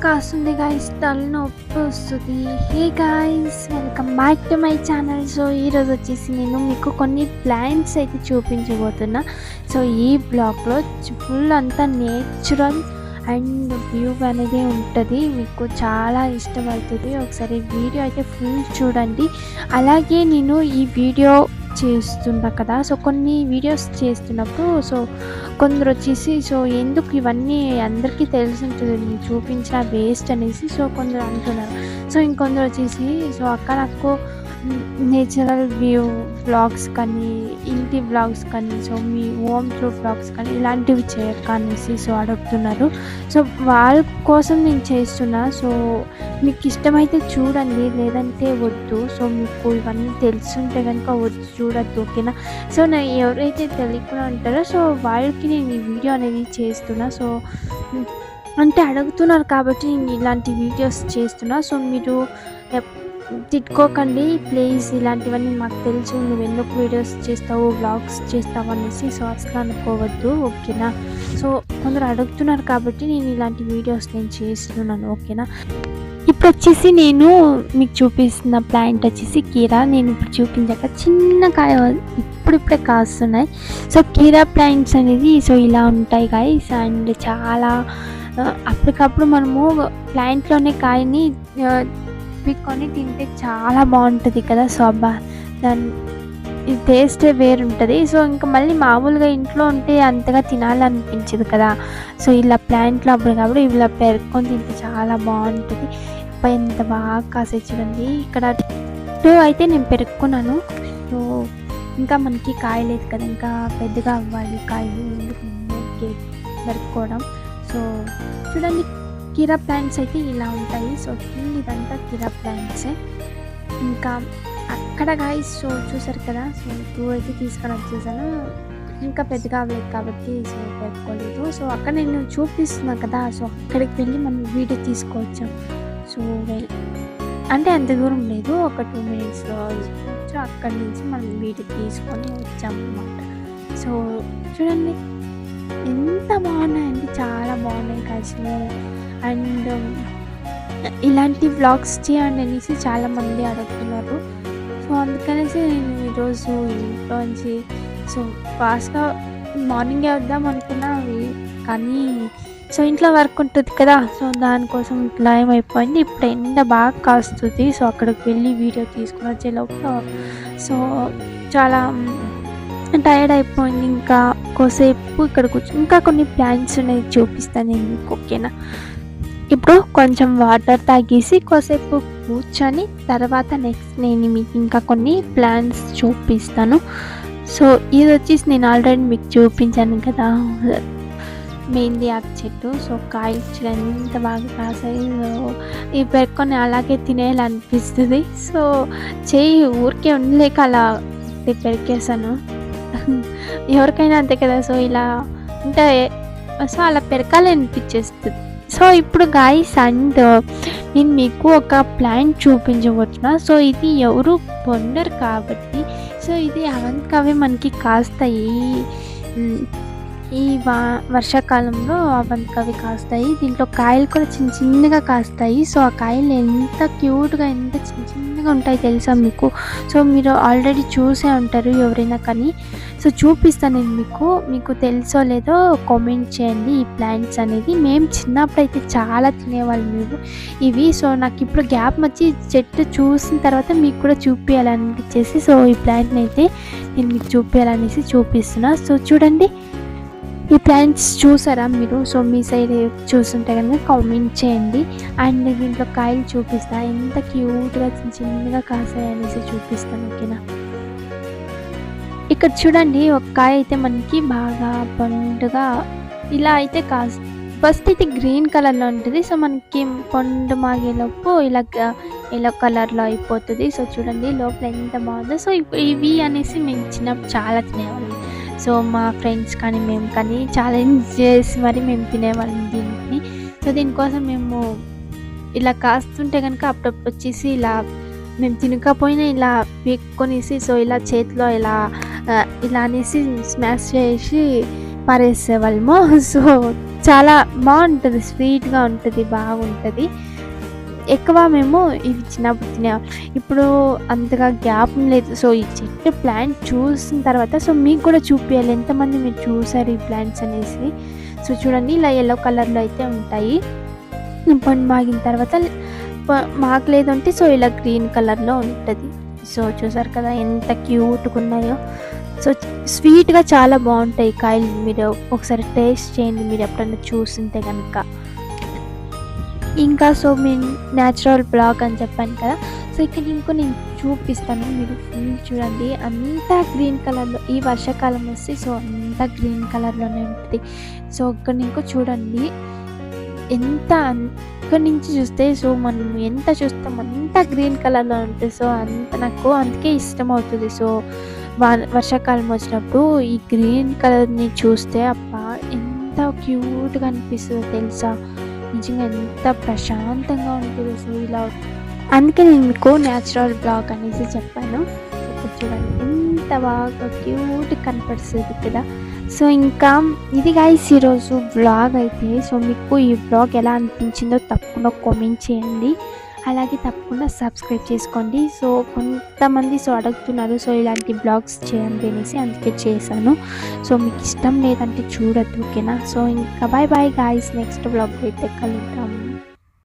కాస్తుంది గైస్, తలనొప్పి వస్తుంది. Hey guys, welcome back to my channel. So ఈరోజు వచ్చేసి నేను మీకు కొన్ని ప్లాంట్స్ అయితే చూపించబోతున్నా. సో ఈ బ్లాగ్లో ఫుల్ అంతా నేచురల్ అండ్ వ్యూ అనేది ఉంటుంది, మీకు చాలా ఇష్టమవుతుంది. ఒకసారి వీడియో అయితే ఫుల్ చూడండి. అలాగే నేను ఈ వీడియో చేస్తున్నా కదా, సో కొన్ని వీడియోస్ చేస్తున్నప్పుడు కొందరు వచ్చేసి ఎందుకు ఇవన్నీ అందరికీ తెలిసి ఉంటుంది, నేను చూపించిన వేస్ట్ అనేసి కొందరు అంటున్నారు. ఇంకొందరు వచ్చేసి అక్క నాకు నేచురల్ వ్యూ వ్లాగ్స్ కానీ, ఇంటి వ్లాగ్స్ కానీ, మీ హోమ్ టూర్ వ్లాగ్స్ కానీ ఇలాంటివి చేయక అనేసి అడుగుతున్నారు. వాళ్ళ కోసం నేను చేస్తున్నా. మీకు ఇష్టమైతే చూడండి, లేదంటే వద్దు. మీకు ఇవన్నీ తెలుసుంటే కనుక వద్దు, చూడద్దు, ఓకేనా? నేను ఎవరైతే తెలియకుండా ఉంటారో వాళ్ళకి నేను ఈ వీడియో అనేది చేస్తున్నా. అంటే అడుగుతున్నారు కాబట్టి నేను ఇలాంటి వీడియోస్ చేస్తున్నా. మీరు తిట్టుకోకండి ప్లీజ్, ఇలాంటివన్నీ మాకు తెలుసు, నువ్వు ఎందుకు వీడియోస్ చేస్తావు, వ్లాగ్స్ చేస్తావు అనేసి అసలు అనుకోవద్దు, ఓకేనా? కొందరు అడుగుతున్నారు కాబట్టి నేను ఇలాంటి వీడియోస్ నేను చేస్తున్నాను, ఓకేనా? ఇప్పుడు వచ్చేసి నేను మీకు చూపిస్తున్న ప్లాంట్ వచ్చేసి కీరా. నేను ఇప్పుడు చూపించాక చిన్న కాయ ఇప్పుడిప్పుడే కాస్తున్నాయి. కీరా ప్లాంట్స్ అనేది ఇలా ఉంటాయి గాయ్స్. అండ్ చాలా అప్పటికప్పుడు మనము ప్లాంట్లోనే కాయని పిక్కొని తింటే చాలా బాగుంటుంది కదా. అబ్బా, దాని టేస్టే వేరుంటుంది. ఇంకా మళ్ళీ మామూలుగా ఇంట్లో ఉంటే అంతగా తినాలనిపించదు కదా. ఇలా ప్లాంట్లో అప్పటికప్పుడు ఇలా పెరుక్కొని తింటే చాలా బాగుంటుంది. ఎంత బాగా కాసే చూడండి. ఇక్కడ 2 అయితే నేను పెరుక్కున్నాను. ఇంకా మనకి కాయ లేదు కదా, ఇంకా పెద్దగా అవ్వాలి కాయలు, ఎందుకు పెరుక్కోవడం. చూడండి, కీరా ప్లాంట్స్ అయితే ఇలా ఉంటాయి. ఇదంతా కీరా ప్లాంట్సే. ఇంకా అక్కడ గాయ్స్ చూసారు కదా, 2 అయితే తీసుకొని వచ్చేసాను. ఇంకా పెద్దగా అవ్వలేదు కాబట్టి పెట్టుకోలేదు. అక్కడ నేను చూపిస్తున్నా కదా, అక్కడికి వెళ్ళి మనం వీడియో తీసుకోవచ్చు. అంటే అంత దూరం లేదు, ఒక 2 మినిట్స్లో అక్కడి నుంచి మనం వీడియో తీసుకొని వచ్చామన్నమాట. చూడండి ఎంత బాగున్నాయండి, చాలా బాగున్నాయి కాసిన. అండ్ ఇలాంటి వ్లాగ్స్ చేయండి అనేసి చాలామంది అడుగుతున్నారు. అందుకనేసి నేను ఈరోజు ఇంట్లోంచి ఫాస్ట్గా మార్నింగే వద్దాం అనుకున్నా, కానీ ఇంట్లో వర్క్ ఉంటుంది కదా, దానికోసం ఇట్లా ఏమైపోయింది. ఇప్పుడు ఎండ బాగా కాస్తుంది. అక్కడికి వెళ్ళి వీడియో తీసుకుని వచ్చే లోపల చాలా టైర్డ్ అయిపోయింది. ఇంకా కోసేపు ఇక్కడ ఇంకా కొన్ని ప్లాంట్స్ ఉన్నాయి, చూపిస్తాను నేను మీకు, ఓకేనా? ఇప్పుడు కొంచెం వాటర్ తాగేసి కోసేపు కూర్చొని తర్వాత నెక్స్ట్ నేను మీకు ఇంకా కొన్ని ప్లాంట్స్ చూపిస్తాను. ఇది వచ్చేసి నేను ఆల్రెడీ మీకు చూపించాను కదా, మెహందీ ఆకు చెట్టు. కాయలు చూడండి ఎంత బాగా కాసాయి. ఇవి పెట్టుకొని అలాగే తినేయాలనిపిస్తుంది. చెయ్యి ఊరికే ఉండలేక అలా పెరికేసాను. ఎవరికైనా అంతే కదా, ఇలా అంటే అలా పెరకాలి అనిపించేస్తుంది. ఇప్పుడు గాయ్స్, అండ్ నేను మీకు ఒక ప్లాంట్ చూపించబోతున్నా. ఇది ఎవరు పొందరు కాబట్టి ఇది అవంతకవే మనకి కాస్తాయి. ఈ వర్షాకాలంలో అవంతకవి కాస్తాయి. దీంట్లో కాయలు కూడా చిన్న చిన్నగా కాస్తాయి. ఆ కాయలు ఎంత క్యూట్గా, ఎంత చిన్న చిన్నగా ఉంటాయి తెలుసా మీకు. మీరు ఆల్రెడీ చూసే ఉంటారు ఎవరైనా కానీ. చూపిస్తాను నేను మీకు తెలుసో లేదో కామెంట్ చేయండి. ఈ ప్లాంట్స్ అనేది మేము చిన్నప్పుడు అయితే చాలా తినేవాళ్ళం మేము ఇవి. నాకు ఇప్పుడు గ్యాప్ వచ్చి చెట్టు చూసిన తర్వాత మీకు కూడా చూపించాలనిపించేసి ఈ ప్లాంట్ని అయితే నేను మీకు చూపించాలనేసి చూపిస్తున్నా. చూడండి, ఈ ప్లాంట్స్ చూసారా మీరు? మీ సైడ్ చూస్తుంటే కనుక కామెంట్ చేయండి. అండ్ దీంట్లో కాయలు చూపిస్తా, ఎంత క్యూట్గా చిన్న చిన్నగా కాసాయి అనేసి చూపిస్తాను, ఓకేనా? ఇక్కడ చూడండి, ఒక కాయ అయితే మనకి బాగా పండుగా ఇలా అయితే ఫస్ట్ అయితే గ్రీన్ కలర్లో ఉంటుంది. మనకి పండు మాగేలోపు ఇలా ఎల్లో కలర్లో అయిపోతుంది. చూడండి లోపల ఎంత బాగుందో. ఇవి అనేసి మేము చిన్నప్పుడు చాలా తినేవాళ్ళం. మా ఫ్రెండ్స్ కానీ మేము కానీ ఛాలెంజ్ చేసి మరి మేము తినేవాళ్ళం దీన్ని. దీనికోసం మేము ఇలా కాస్తుంటే కనుక అప్పుడప్పుడు వచ్చేసి ఇలా మేము తినకపోయినా ఇలా పీక్కొనేసి ఇలా చేతిలో ఇలా అనేసి స్మాష్ చేసి పారేసేవాళ్ళము. సో, చాలా బావుంటది. స్వీట్‌గా ఉంటది. బాగుంటది. ఎక్కువ మేము ఇవి చిన్నప్పుడు తినేవాళ్ళం. ఇప్పుడు అంతగా జ్ఞాపకం లేదు. సో, ఈ చెట్టు ప్లాంట్ చూసిన తర్వాత సో, మీకు కూడా చూపియాలి. ఎంతమంది మీరు చూసారు ఈ ప్లాంట్స్ అనేసి. సో, చూడండి ఇలా యెల్లో కలర్‌లో అయితే ఉంటాయి. పండు మాగిన తర్వాత మాకు లేదంటే సో, ఇలా గ్రీన్ కలర్‌లో ఉంటది. సో, చూసారు కదా ఎంత క్యూట్‌గున్నాయో. సో, స్వీట్‌గా చాలా బావుంటాయి కాయలు. మీరు ఒకసారి టేస్ట్ చేయండి మీరు ఎప్పుడన్నా చూసుంటే గనక. ఇంకా సో, మేము న్యాచురల్ బ్లాక్ అని చెప్పాను కదా! సో, ఇక్కడ ఇంకో నేను చూపిస్తాను. మీరు ఫుల్ చూడండి. అంతా గ్రీన్ కలర్‌లో ఈ వర్షాకాలం వస్తే సో, అంతా గ్రీన్ కలర్‌లోనే ఉంటది. సో, ఇక్కడ ఇంకో చూడండి. ఎంత ఇక్కడి నుంచి చూస్తే సో, మనం ఎంత చూస్తాం అంతా గ్రీన్ కలర్‌లో ఉంటది. సో, అంత నాకు అందుకే ఇష్టమవుతది. సో, వర్షాకాలం వచ్చినప్పుడు ఈ గ్రీన్ కలర్‌ని చూస్తే అబ్బా! ఎంత క్యూట్‌గా అనిపిస్తదో తెలుసా? నిజంగా ఎంత ప్రశాంతంగా ఉంటదో సో, ఇలా అందుకే నేను మీకు న్యాచురల్ బ్లాక్ అనేసి చెప్పాను. ఇక్కడ చూడండి ఎంత బాగా క్యూట్‌గా కనపడిస్తది కదా! సో, ఇంకా ఇది గైస్ ఈరోజు వ్లాగ్ అయితే. సో, మీకు ఈ వ్లాగ్ ఎలా అనిపించిందో తప్పకుండా కామెంట్ చేయండి. అలాగే తప్పకుండా సబ్స్క్రైబ్ చేసుకోండి. సో, కొంతమంది సో, అడుగుతున్నారు. సో, ఇలాంటి వ్లాగ్స్ చేయండి అనేసి అందుకే చేశాను. సో, మీకు ఇష్టం లేదంటే చూడొద్దు. ఓకేనా? సో, ఇంకా బాయ్ బాయ్ గైస్. నెక్స్ట్ వ్లాగ్‌లో అయితే కలుద్దాం.